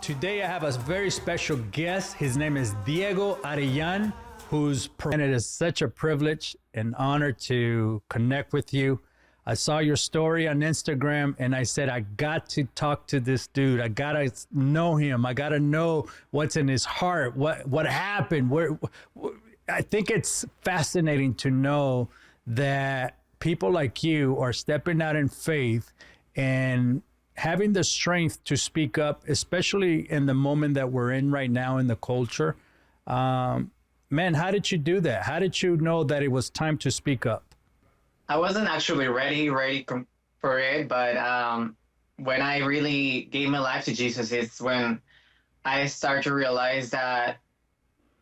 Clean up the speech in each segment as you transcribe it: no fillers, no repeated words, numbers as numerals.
Today I have a very special guest. His name is Diego Arellan, and it is such a privilege and honor to connect with you. I saw your story on Instagram and I said, I got to talk to this dude. I got to know him. I got to know what's in his heart, what happened. I think it's fascinating to know that people like you are stepping out in faith and having the strength to speak up, especially in the moment that we're in right now in the culture. Man, how did you do that? How did you know that it was time to speak up? I wasn't actually for it, but when I really gave my life to Jesus, it's when I started to realize that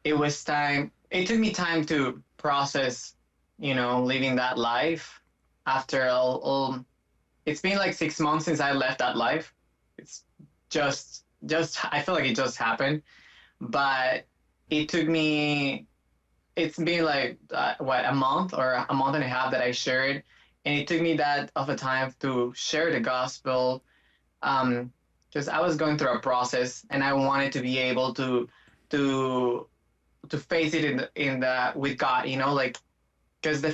it was time. It took me time to process, living that life after all. It's been like 6 months since I left that life. It's just I feel like it just happened, but it took me. It's been like a month or a month and a half that I shared, and it took me that of a time to share the gospel. Just I was going through a process, and I wanted to be able to face it with God, because the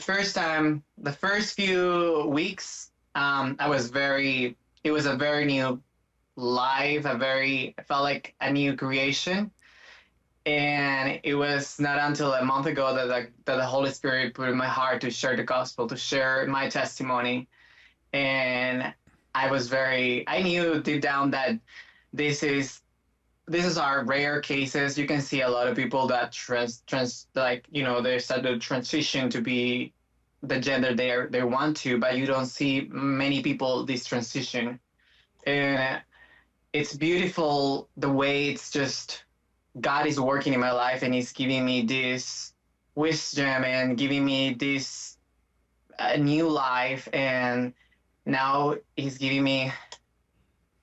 first few weeks, it was a very new life, I felt like a new creation. And it was not until a month ago that the Holy Spirit put in my heart to share the gospel, to share my testimony. And I knew deep down that this is our rare cases. You can see a lot of people that they start to transition to be the gender they want to, but you don't see many people this transition. And it's beautiful the way it's just God is working in my life, and he's giving me this wisdom and giving me this new life. And now he's giving me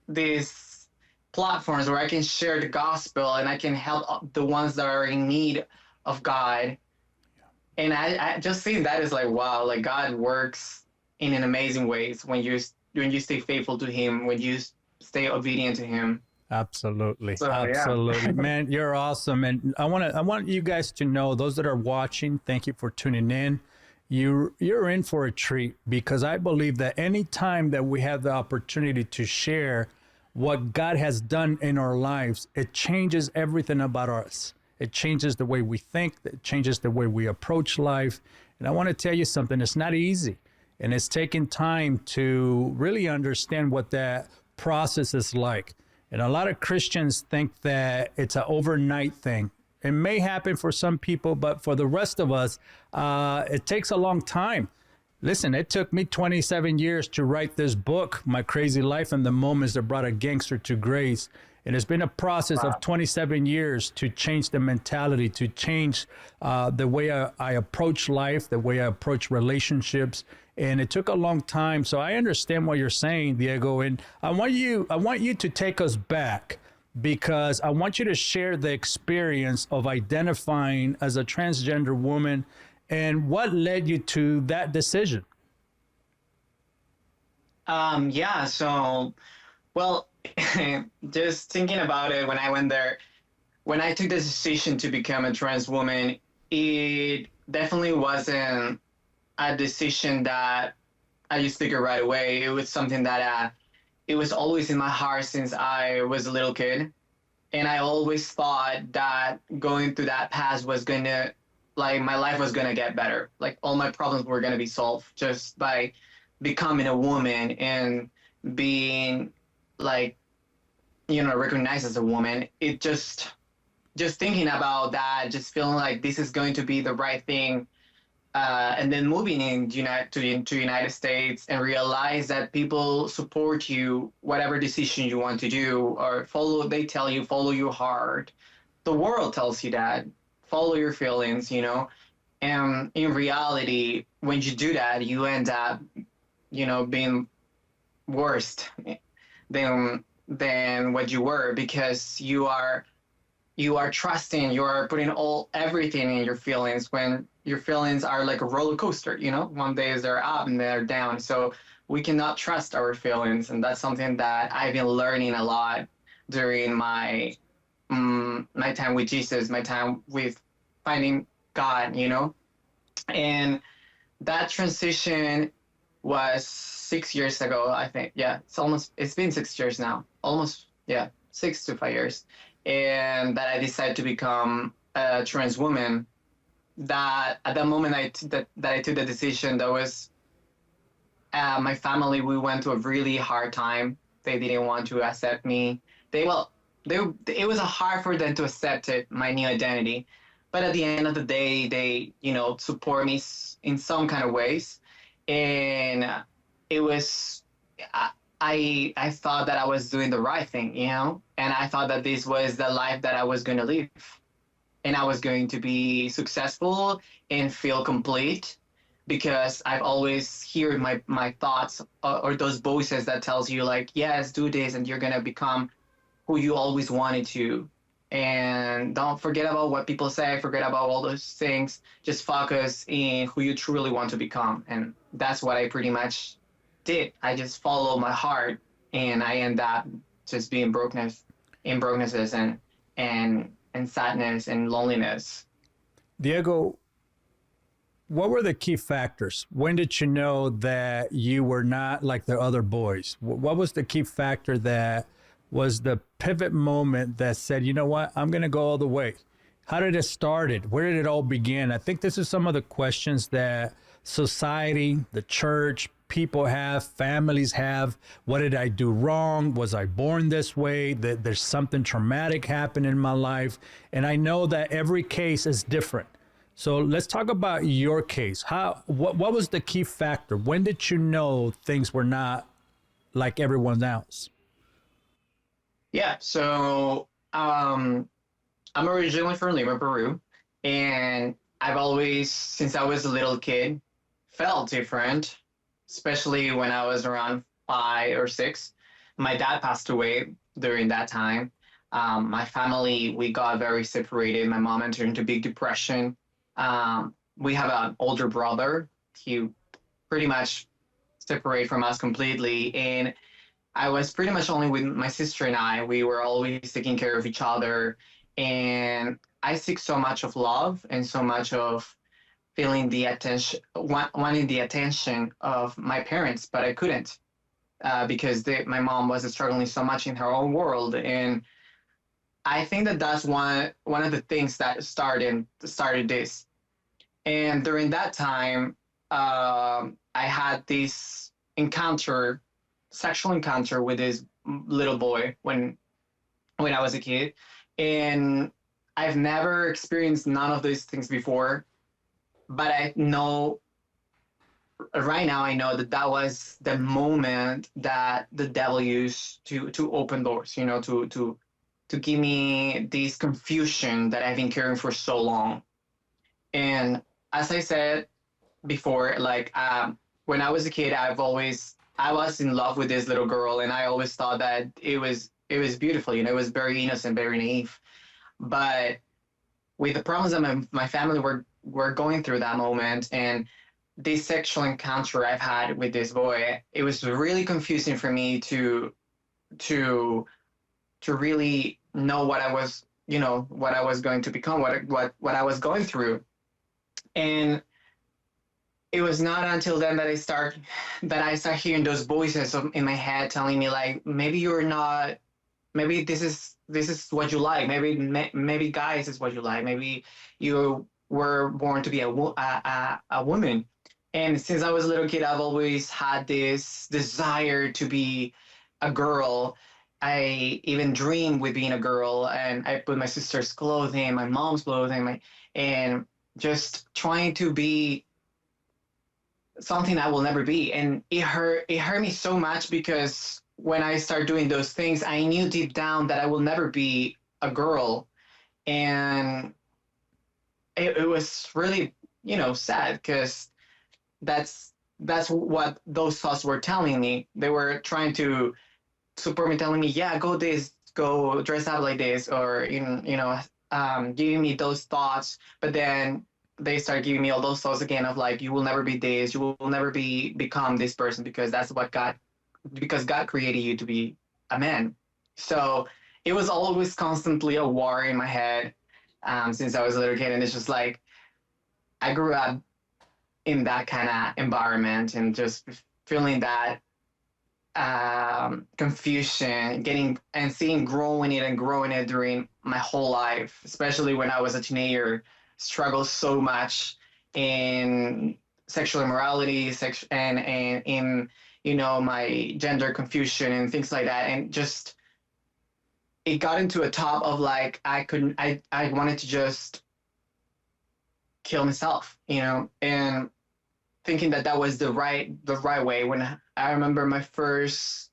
these platforms where I can share the gospel and I can help the ones that are in need of God. And I just see that as like, wow, like God works in an amazing ways when you stay faithful to him, when you stay obedient to him. Absolutely. So, Absolutely. yeah. Man, you're awesome. And I want you guys to know, those that are watching, thank you for tuning in. You're in for a treat, because I believe that any time that we have the opportunity to share what God has done in our lives, it changes everything about us. It changes the way we think, it changes the way we approach life. And I want to tell you something, it's not easy. And it's taking time to really understand what that process is like. And a lot of Christians think that it's an overnight thing. It may happen for some people, but for the rest of us, it takes a long time. Listen, it took me 27 years to write this book, My Crazy Life and the Moments That Brought a Gangster to Grace. And it's been a process of 27 years to change the mentality, to change the way I approach life, the way I approach relationships. And it took a long time. So I understand what you're saying, Diego. And I want you to take us back, because I want you to share the experience of identifying as a transgender woman and what led you to that decision. Well, just thinking about it, when I went there, when I took the decision to become a trans woman, it definitely wasn't a decision that I just figured right away. It was something that it was always in my heart since I was a little kid. And I always thought that going through that path was going to, like, my life was going to get better. Like, all my problems were going to be solved just by becoming a woman and being, like, recognized as a woman. It just thinking about that, just feeling like this is going to be the right thing. And then moving to United States and realize that people support you, whatever decision you want to do, or they tell you, follow your heart. The world tells you that, follow your feelings, and in reality, when you do that, you end up, being worse than what you were, because you are trusting, you are putting everything in your feelings, when your feelings are like a roller coaster, one day they're up and they're down. So we cannot trust our feelings. And that's something that I've been learning a lot during my time with Jesus, my time with finding God, you know. And that transition was 6 years ago, I think. Yeah, it's been 6 years now, almost, yeah, 6 to 5 years. And that I decided to become a trans woman. That at that moment that I took the decision, that was my family. We went through a really hard time. They didn't want to accept me. They well, they it was hard for them to accept it, my new identity. But at the end of the day, they support me in some kind of ways, and it was. I thought that I was doing the right thing, and I thought that this was the life that I was going to live, and I was going to be successful and feel complete, because I've always heard my thoughts, or those voices that tells you like, yes, do this and you're gonna become who you always wanted to. And don't forget about what people say, forget about all those things. Just focus in who you truly want to become. And that's what I pretty much did. I just followed my heart, and I end up just being brokenesses and sadness and loneliness. Diego, what were the key factors? When did you know that you were not like the other boys? What was the key factor that was the pivot moment that said, you know what, I'm going to go all the way? How did it started? Where did it all begin? I think this is some of the questions that society, the church, people have, families have. What did I do wrong? Was I born this way? That there's something traumatic happened in my life. And I know that every case is different. So let's talk about your case. What was the key factor? When did you know things were not like everyone else? Yeah, so I'm originally from Lima, Peru, and I've always, since I was a little kid, felt different, especially when I was around 5 or 6. My dad passed away during that time. My family, we got very separated. My mom entered into big depression. We have an older brother. He pretty much separated from us completely. And I was pretty much only with my sister and I. We were always taking care of each other. And I seek so much of love and so much of feeling the attention, wanting the attention of my parents, but I couldn't because my mom was struggling so much in her own world. And I think that that's one of the things that started this. And during that time, I had this sexual encounter with this little boy when I was a kid, and I've never experienced none of these things before. But I know right now, I know that that was the moment that the devil used to open doors, to give me this confusion that I've been carrying for so long. And as I said before, like when I was a kid, I was in love with this little girl, and I always thought that it was beautiful, it was very innocent, very naive. But with the problems that my family were going through that moment, and this sexual encounter I've had with this boy, it was really confusing for me to really know what I was going to become, what I was going through. And it was not until then that I start hearing those voices in my head telling me like, maybe you're not, maybe this is what you like, maybe guys is what you like, maybe you were born to be a woman. And since I was a little kid, I've always had this desire to be a girl. I even dreamed with being a girl, and I put my sister's clothing, my mom's clothing, and just trying to be something I will never be. And it hurt me so much, because when I started doing those things, I knew deep down that I will never be a girl. And it was really, sad, because that's what those thoughts were telling me. They were trying to support me, telling me, yeah, go dress up like this, or giving me those thoughts. But then they start giving me all those thoughts again of like, you will never be this, you will never become this person, because that's what God created you to be, a man. So it was always constantly a war in my head since I was a little kid. And it's just like, I grew up in that kind of environment and just feeling that confusion, getting and seeing growing it during my whole life, especially when I was a teenager, struggled so much in sexual immorality, and in my gender confusion and things like that, and just it got into a top of like I wanted to just kill myself, and thinking that that was the right way. When I remember my first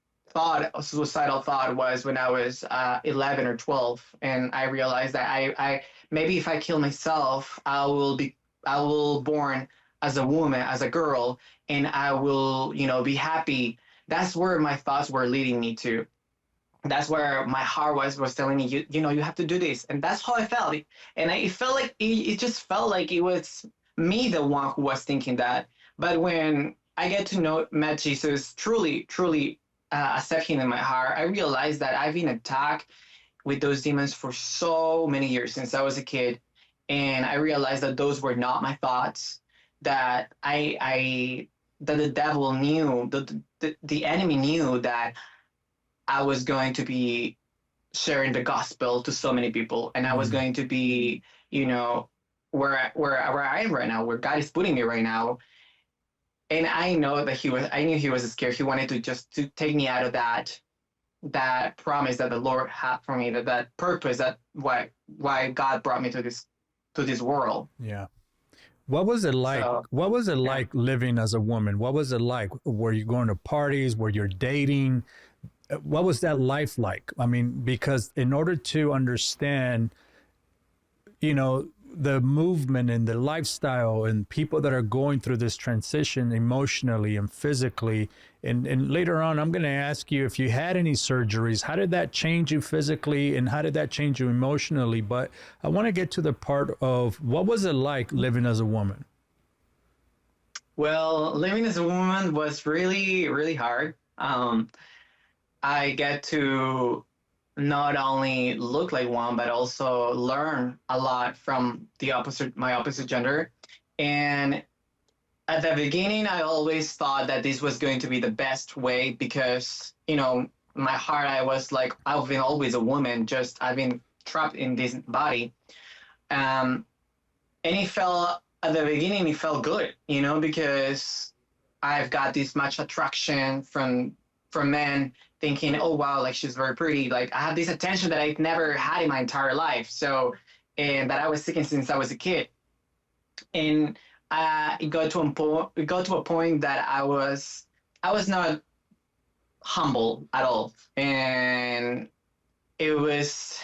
suicidal thought was when I was 11 or 12, and I realized that I maybe if I kill myself, I will born as a woman, as a girl, and I will be happy. That's where my thoughts were leading me to. That's where my heart was telling me, you have to do this, and that's how I felt. And it felt like it just felt like it was me, the one who was thinking that. But when I met Jesus, truly accept him in my heart, I realized that I've been attacked with those demons for so many years since I was a kid. And I realized that those were not my thoughts, that that the devil knew, the enemy knew that I was going to be sharing the gospel to so many people. And I was going to be, where I am right now, where God is putting me right now. And I know that I knew he was scared. He wanted to take me out of that promise that the Lord had for me, that purpose, that why God brought me to this world. Yeah. What was it like? What was it like living as a woman? What was it like? Were you going to parties? Were you dating? What was that life like? I mean, because in order to understand, the movement and the lifestyle and people that are going through this transition emotionally and physically. And later on, I'm going to ask you if you had any surgeries, how did that change you physically and how did that change you emotionally? But I want to get to the part of what was it like living as a woman? Well, living as a woman was really, really hard. I get to not only look like one, but also learn a lot from my opposite gender. And at the beginning, I always thought that this was going to be the best way because, my heart, I was like, I've been always a woman, I've been trapped in this body. And at the beginning, it felt good, because I've got this much attraction from men, thinking, oh, wow, like she's very pretty. Like I have this attention that I've never had in my entire life. So, and that I was seeking since I was a kid. And it got to a point that I was not humble at all. And it was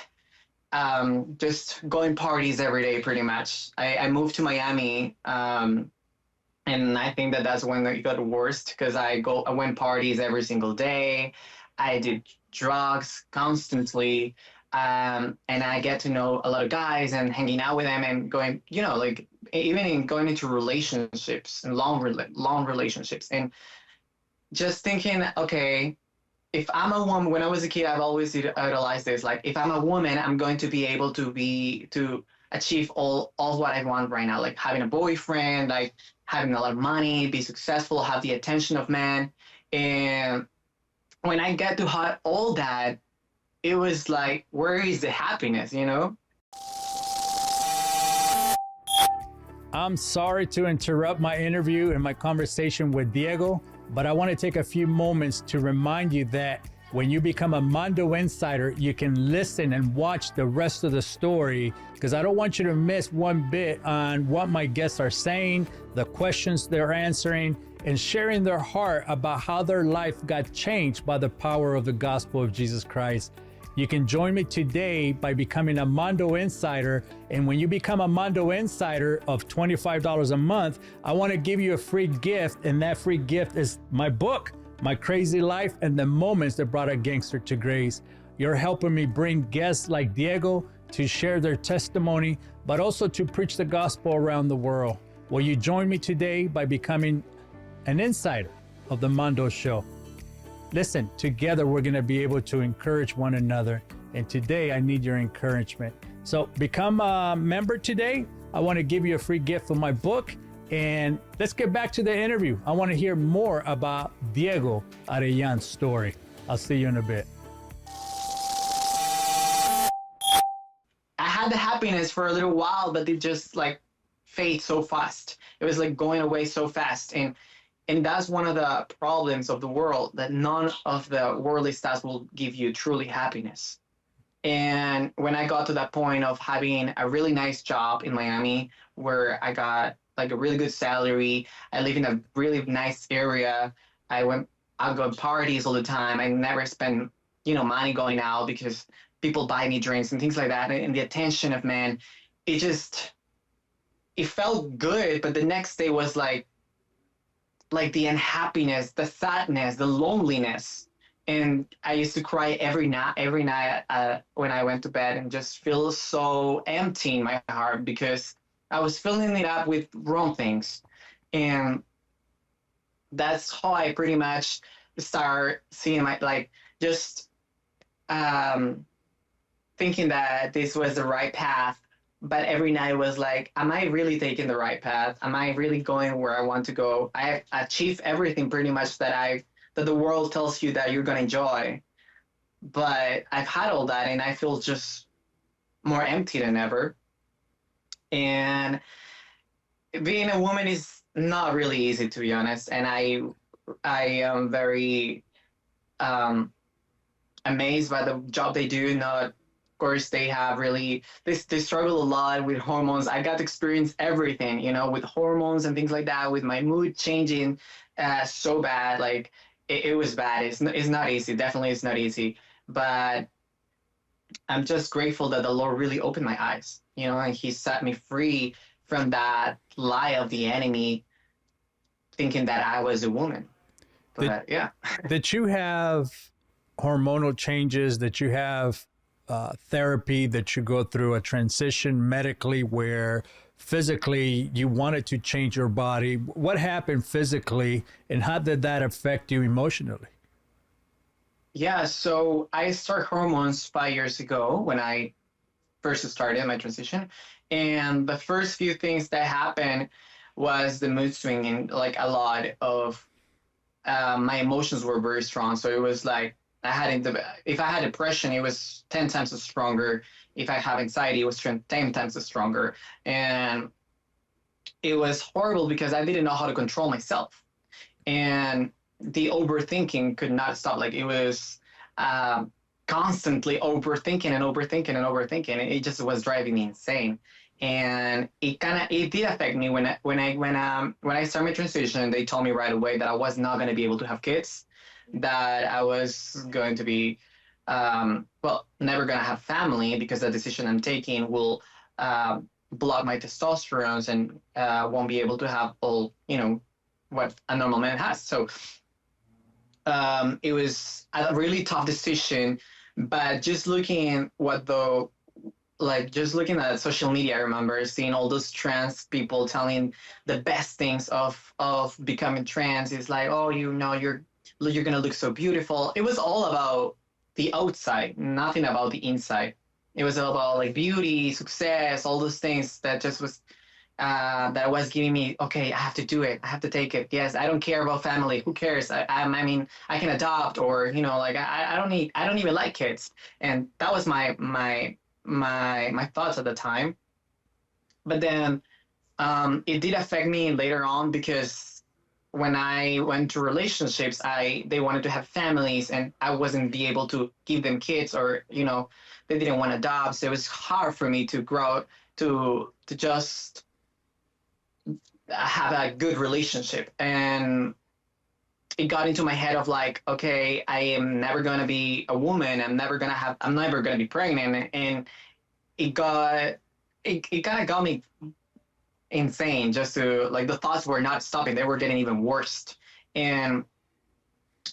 just going parties every day, pretty much. I moved to Miami, and I think that's when it got worst because I went parties every single day. I did drugs constantly, and I get to know a lot of guys and hanging out with them and going, like even in going into relationships and long relationships, and just thinking, okay, if I'm a woman, when I was a kid, I've always idolized this. Like, if I'm a woman, I'm going to be able to achieve all what I want right now, like having a boyfriend, like having a lot of money, be successful, have the attention of men. And when I get to have all that, it was like, where is the happiness, I'm sorry to interrupt my interview and my conversation with Diego, but I want to take a few moments to remind you that when you become a Mondo Insider, you can listen and watch the rest of the story because I don't want you to miss one bit on what my guests are saying, the questions they're answering, and sharing their heart about how their life got changed by the power of the gospel of Jesus Christ. You can join me today by becoming a Mondo Insider. And when you become a Mondo Insider of $25 a month, I want to give you a free gift. And that free gift is my book, My Crazy Life and the Moments That Brought a Gangster to Grace. You're helping me bring guests like Diego to share their testimony, but also to preach the gospel around the world. Will you join me today by becoming an insider of the Mondo Show? Listen, together we're going to be able to encourage one another And today I need your encouragement. So become a member today. I want to give you a free gift of my book. And let's get back to the interview. I want to hear more about Diego Arellan's story. I'll see you in a bit. I had the happiness for a little while, but it just like fade so fast. It was like going away so fast. And that's one of the problems of the world, that none of the worldly stuff will give you truly happiness. And when I got to that point of having a really nice job in Miami, where I got like a really good salary, I live in a really nice area. I go to parties all the time. I never spend, money going out because people buy me drinks and things like that. And the attention of men, it felt good, but the next day was like the unhappiness, the sadness, the loneliness. And I used to cry every night when I went to bed, and just feel so empty in my heart because I was filling it up with wrong things. And that's how I pretty much start seeing thinking that this was the right path. But every night was like, am I really taking the right path? Am I really going where I want to go? I achieved everything pretty much that the world tells you that you're going to enjoy. But I've had all that, and I feel just more empty than ever. And being a woman is not really easy, to be honest. And I am very amazed by the job they do. Not, of course, they have really they struggle a lot with hormones. I got to experience everything, with hormones and things like that. With my mood changing so bad, like it was bad. It's not easy. Definitely, it's not easy. But I'm just grateful that the Lord really opened my eyes, and He set me free from that lie of the enemy, thinking that I was a woman. But yeah. That you have hormonal changes, that you have therapy, that you go through a transition medically where physically you wanted to change your body. What happened physically, and how did that affect you emotionally? Yeah, so I started hormones 5 years ago when I first started my transition. And the first few things that happened was the mood swinging, like a lot of my emotions were very strong. So it was like if I had depression, it was 10 times as stronger. If I have anxiety, it was 10 times as stronger. And it was horrible because I didn't know how to control myself. And the overthinking could not stop. Like it was constantly overthinking and overthinking and overthinking. It just was driving me insane. And it did affect me when I started my transition. They told me right away that I was not going to be able to have kids, that I was going to be never going to have family because the decision I'm taking will block my testosterone and won't be able to have all what a normal man has. So it was a really tough decision. But just looking looking at social media, I remember seeing all those trans people telling the best things of becoming trans. It's like, oh, you're gonna look so beautiful. It was all about the outside, nothing about the inside. It was all about like beauty, success, all those things that just was that was giving me, okay, I have to do it. I have to take it. Yes, I don't care about family. Who cares? I mean, I can adopt, or I don't even like kids. And that was my thoughts at the time. But then it did affect me later on because when I went to relationships, they wanted to have families, and I wasn't be able to give them kids, or they didn't want to adopt. So it was hard for me to grow to just have a good relationship. And it got into my head of like, okay, I am never going to be a woman. I'm never going to be pregnant. And it kind of got me insane, just to like, the thoughts were not stopping. They were getting even worse. And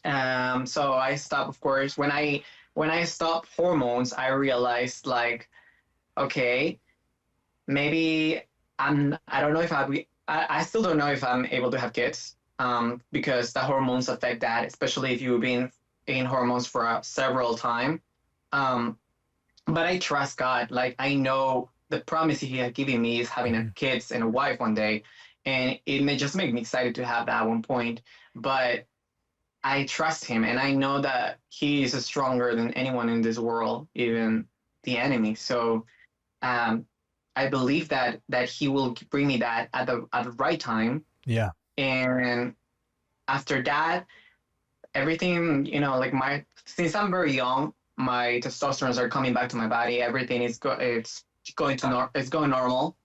so I stopped, of course. When I stopped hormones, I realized like, okay, maybe I don't know if I still don't know if I'm able to have kids, because the hormones affect that, especially if you've been in hormones for several time. but I trust God. Like I know the promise He had given me is having a Mhm. kids and a wife one day, and it may just make me excited to have that at one point. But I trust Him, and I know that He is stronger than anyone in this world, even the enemy. So um, I believe that He will bring me that at the right time, Yeah. and after that everything, like my since I'm very young, my testosterone are coming back to my body. Everything it's it's going normal.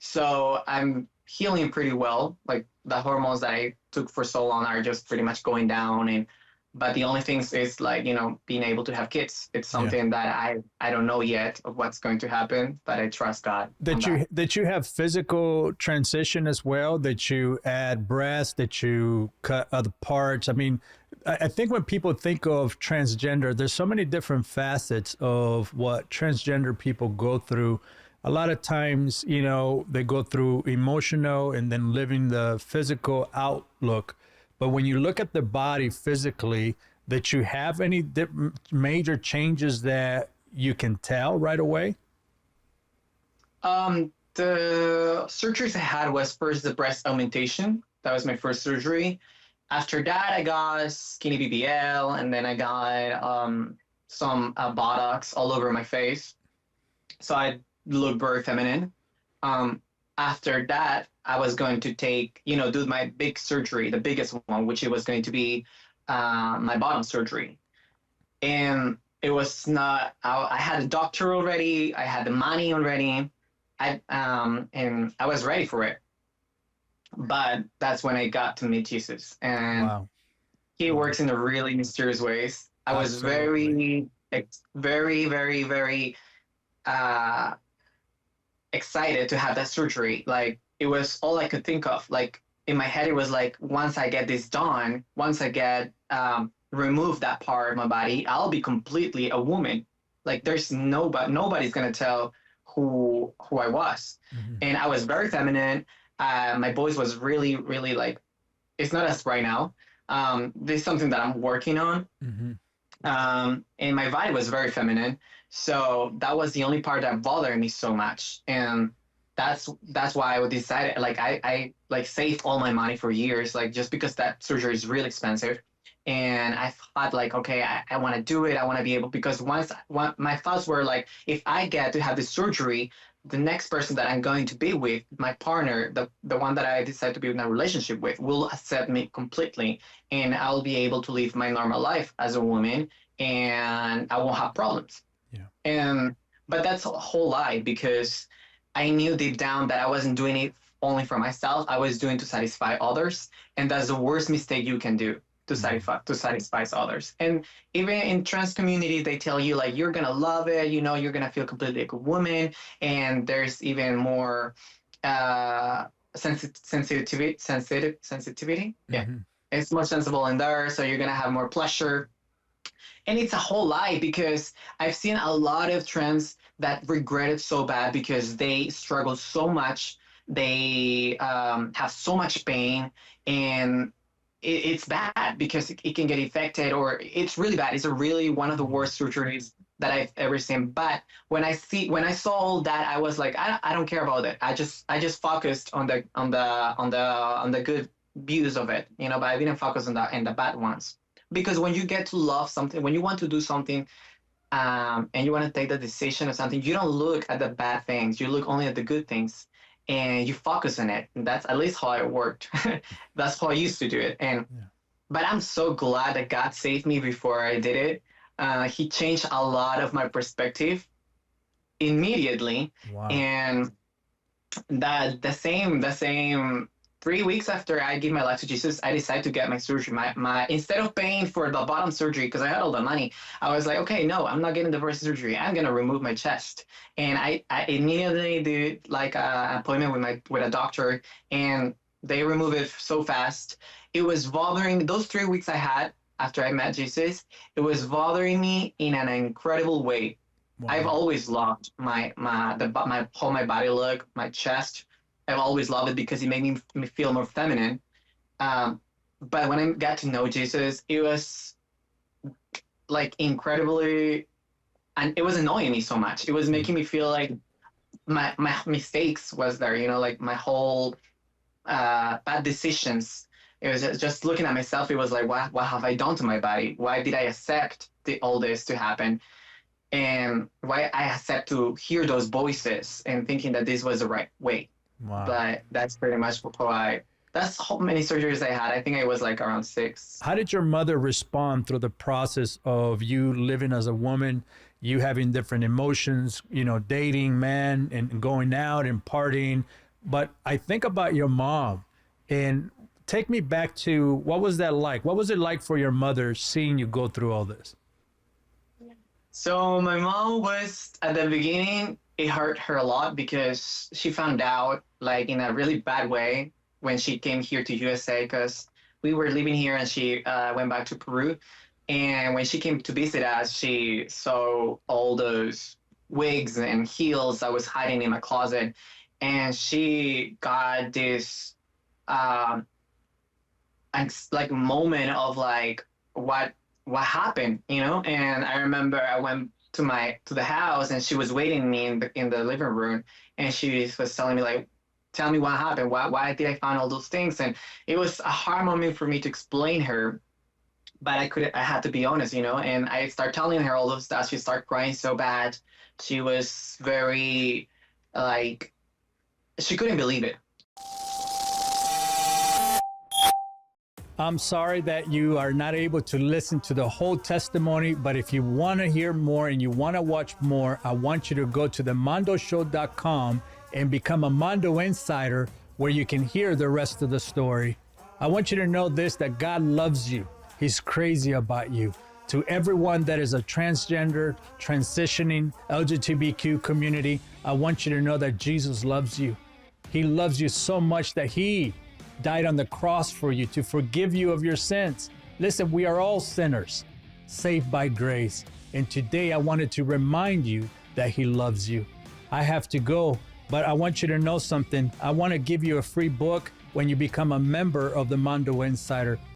So I'm healing pretty well. Like the hormones that I took for so long are just pretty much going down, and but the only thing is like, being able to have kids. It's Yeah. something that I don't know yet of what's going to happen, but I trust God on That that. you have physical transition as well, that you add breasts, that you cut other parts. I mean, I think when people think of transgender, there's so many different facets of what transgender people go through. A lot of times, they go through emotional and then living the physical outlook. But when you look at the body physically, that you have any major changes that you can tell right away? The surgeries I had was first the breast augmentation. That was my first surgery. After that, I got skinny BBL, and then I got some Botox all over my face, so I look very feminine. Um, After that, I was going to do my big surgery, the biggest one, which it was going to be my bottom surgery, and it was not. I had a doctor already. I had the money already. And I was ready for it. But that's when I got to meet Jesus, and Wow. He Wow. works in a really mysterious ways. I was Absolutely. very, very, very uh, excited to have that surgery. Like it was all I could think of. Like in my head, it was like, once I get this done, once I get remove that part of my body, I'll be completely a woman. Like there's nobody's gonna tell who I was, Hmm. and I was very feminine. My voice was really, really like, it's not as right now. This is something that I'm working on, Hmm. and my vibe was very feminine. So that was the only part that bothered me so much, and that's why I decided. Like I like saved all my money for years, like just because that surgery is really expensive, and I thought like, okay, I want to do it. I want to be able, because my thoughts were like, if I get to have this surgery, the next person that I'm going to be with, my partner, the one that I decide to be in a relationship with, will accept me completely, and I'll be able to live my normal life as a woman, and I won't have problems. Yeah. And but that's a whole lie, because I knew deep down that I wasn't doing it only for myself. I was doing to satisfy others, and that's the worst mistake you can do, to Hmm. satisfy others. And even in trans community, they tell you like you're gonna love it. You're gonna feel completely like a woman, and there's even more uh, sensitivity. Yeah, Hmm. it's more sensible in there, so you're gonna have more pleasure, and it's a whole lie, because I've seen a lot of trends that regret it so bad because they struggle so much. They have so much pain, and it's bad because it can get infected, or it's really bad. It's a really one of the Hmm. worst surgeries that I've ever seen. But when I saw all that, I was like, I don't care about it. I just focused on the good views of it, but I didn't focus on the bad ones, because when you get to love something, when you want to do something, and you want to take the decision of something, you don't look at the bad things. You look only at the good things, and you focus on it. And that's at least how it worked. That's how I used to do it. And Yeah. but I'm so glad that God saved me before I did it. He changed a lot of my perspective immediately, Wow. and that the same 3 weeks after I gave my life to Jesus, I decided to get my surgery. My Instead of paying for the bottom surgery, because I had all the money, I was like, okay, no, I'm not getting the first surgery. I'm gonna remove my chest, and I immediately did like an appointment with a doctor, and they removed it so fast. It was bothering those 3 weeks I had after I met Jesus. It was bothering me in an incredible way. I've Wow. always loved my how my body look, my chest. I've always loved it because it made me feel more feminine. Um, but when I got to know Jesus, it was like incredibly. and it was annoying me so much. It was making me feel like my mistakes was there, you know, like my whole bad decisions. It was just looking at myself. It was like, what have I done to my body? Why did I accept all this to happen? And why I accept to hear those voices and thinking that this was the right way. Wow. But that's pretty much that's how many surgeries I had. I think I was like around 6. How did your mother respond through the process of you living as a woman, you having different emotions, you know, dating men and going out and partying? But I think about your mom, and take me back to, what was that like? What was it like for your mother seeing you go through all this? So my mom was, at the beginning, it hurt her a lot because she found out like in a really bad way when she came here to USA, because we were living here and she went back to Peru. And when she came to visit us, she saw all those wigs and heels I was hiding in my closet. And she got this like moment of like, what happened, you know? And I remember I went to the house and she was waiting me in the living room, and she was telling me like, tell me what happened. Why did I find all those things? And it was a hard moment for me to explain her, but I had to be honest, you know? And I started telling her all of stuff. She started crying so bad. She was very like, she couldn't believe it. I'm sorry that you are not able to listen to the whole testimony, but if you want to hear more and you want to watch more, I want you to go to themondoshow.com and become a Mondo Insider, where you can hear the rest of the story. I want you to know this, that God loves you. He's crazy about you. To everyone that is a transgender, transitioning, LGBTQ community, I want you to know that Jesus loves you. He loves you so much that he died on the cross for you to forgive you of your sins. Listen, we are all sinners, saved by grace. And today I wanted to remind you that he loves you. I have to go, but I want you to know something. I want to give you a free book when you become a member of the Mondo Insider.